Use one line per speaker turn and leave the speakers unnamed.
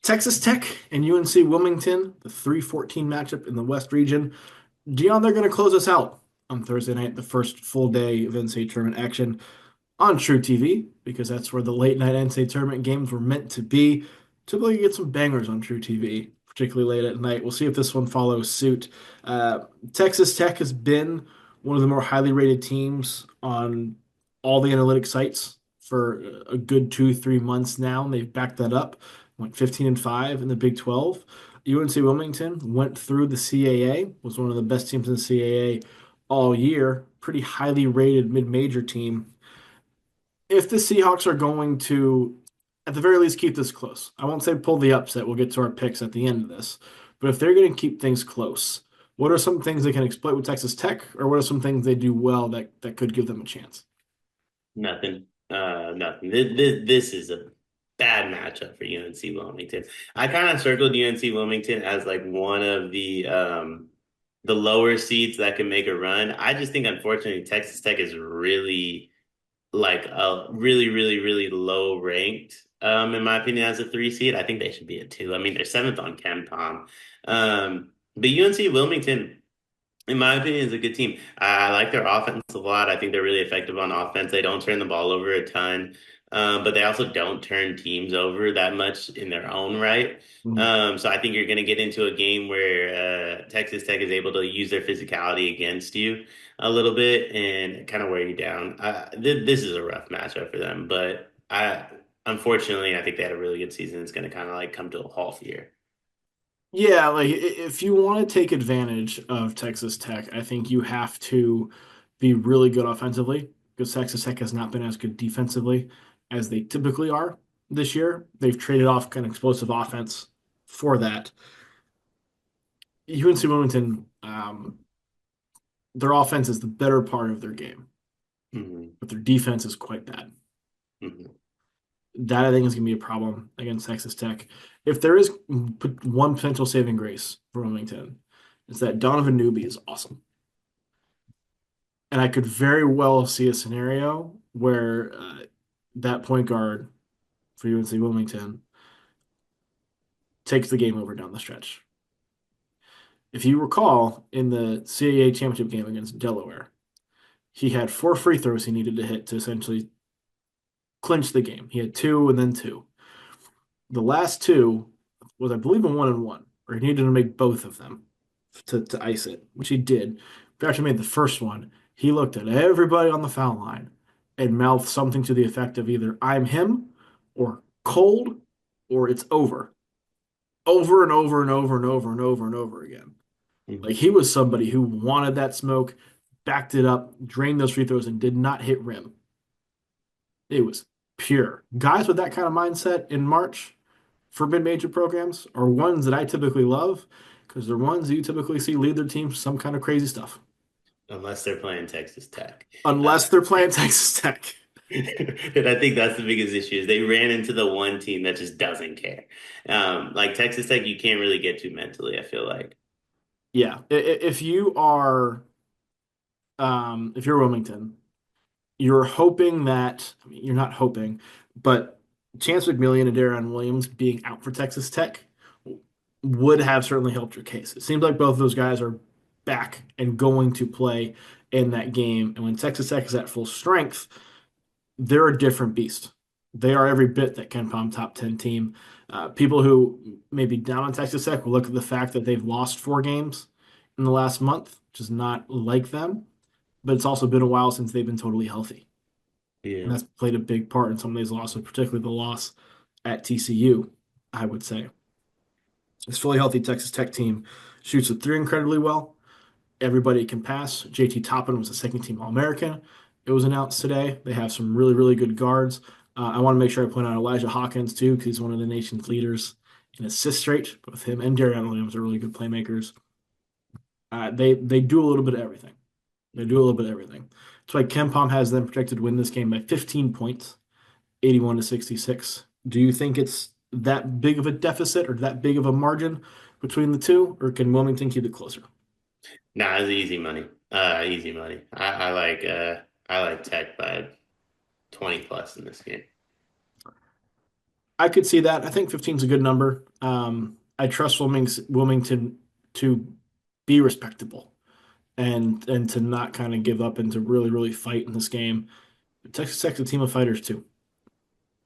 Texas Tech and UNC Wilmington, the 3-14 matchup in the West region. Dion, they're going to close us out on Thursday night, the first full day of NCAA tournament action on True TV, because that's where the late night NCAA tournament games were meant to be. Typically, you get some bangers on True TV, particularly late at night. We'll see if this one follows suit. Uh, Texas Tech has been one of the more highly rated teams on all the analytic sites for a good 2, 3 months now, and they've backed that up. Went 15-5 in the Big 12. UNC Wilmington went through the CAA, was one of the best teams in the CAA all year. Pretty highly rated mid-major team. If the Seahawks are going to, at the very least, keep this close, I won't say pull the upset. We'll get to our picks at the end of this. But if they're going to keep things close, what are some things they can exploit with Texas Tech, or what are some things they do well that could give them a chance?
Nothing. Nothing. This is a bad matchup for UNC Wilmington. I kind of circled UNC Wilmington as like one of the lower seeds that can make a run. I just think unfortunately Texas Tech is really like a really low ranked in my opinion as a 3 seed. I think they should be a 2. I mean they're seventh on KenPom. But UNC Wilmington in my opinion, is a good team. I like their offense a lot. I think they're really effective on offense. They don't turn the ball over a ton, but they also don't turn teams over that much in their own right.
Mhm.
So I think you're going to get into a game where Texas Tech is able to use their physicality against you a little bit and kind of wear you down. This is a rough matchup for them, but unfortunately, I think they had a really good season. It's going to kind of like come to a halt here.
Yeah, like if you want to take advantage of Texas Tech, I think you have to be really good offensively because Texas Tech has not been as good defensively as they typically are this year. They've traded off kind of explosive offense for that. UNC Wilmington, their offense is the better part of their game,
Hmm.
but their defense is quite bad.
Hmm.
That I think is going to be a problem against Texas Tech. If there is one potential saving grace for Wilmington, it's that Donovan Newby is awesome. And I could very well see a scenario where that point guard for UNC Wilmington takes the game over down the stretch. If you recall, in the CAA championship game against Delaware, he had 4 free throws he needed to hit to essentially clinch the game. He had two and then two. The last two was, I believe, a 1-and-1, or he needed to make both of them to ice it, which he did. But after he made the first one, he looked at everybody on the foul line and mouthed something to the effect of either "I'm him" or "cold" or "it's over and over and over and over and over and over again. Like
Hmm.
he was somebody who wanted that smoke, backed it up, drained those free throws, and did not hit rim. It was pure. Guys with that kind of mindset in March for mid-major programs are ones that I typically love because they're ones you typically see lead their team to some kind of crazy stuff,
Unless they're playing Texas Tech. Uh,
unless they're playing Texas Tech.
And I think that's the biggest issue is they ran into the one team that just doesn't care. Like Texas Tech, you can't really get to mentally, I feel like.
Yeah, if you are, if you're Wilmington, you're hoping that, I mean, you're not hoping, but Chance McMillian and Darren Williams being out for Texas Tech would have certainly helped your case. It seems like both of those guys are back and going to play in that game. And when Texas Tech is at full strength, they're a different beast. They are every bit that KenPom top 10 team. People who may be down on Texas Tech will look at the fact that they've lost 4 games in the last month, which is not like them, but it's also been a while since they've been totally healthy. And
Yeah.
that's played a big part in some of these losses, particularly the loss at TCU, I would say. This fully healthy Texas Tech team shoots the three incredibly well. Everybody can pass. JT Toppin was a second team All American. It was announced today. They have some really good guards. I want to make sure I point out Elijah Hawkins too, because he's one of the nation's leaders in assist rate. Both him and Darian Williams are really good playmakers. They do a little bit of everything. They do a little bit of everything. That's why KenPom has them projected to win this game by 15 points, 81-66. Do you think it's that big of a deficit or that big of a margin between the two, or can Wilmington keep it closer?
Nah, it's easy money. Easy money. I like Tech by 20 plus in this game.
I could see that. I think 15 is a good number. I trust Wilmington to be respectable and to not kind of give up and to really, really fight in this game. Texas Tech's a team of fighters too.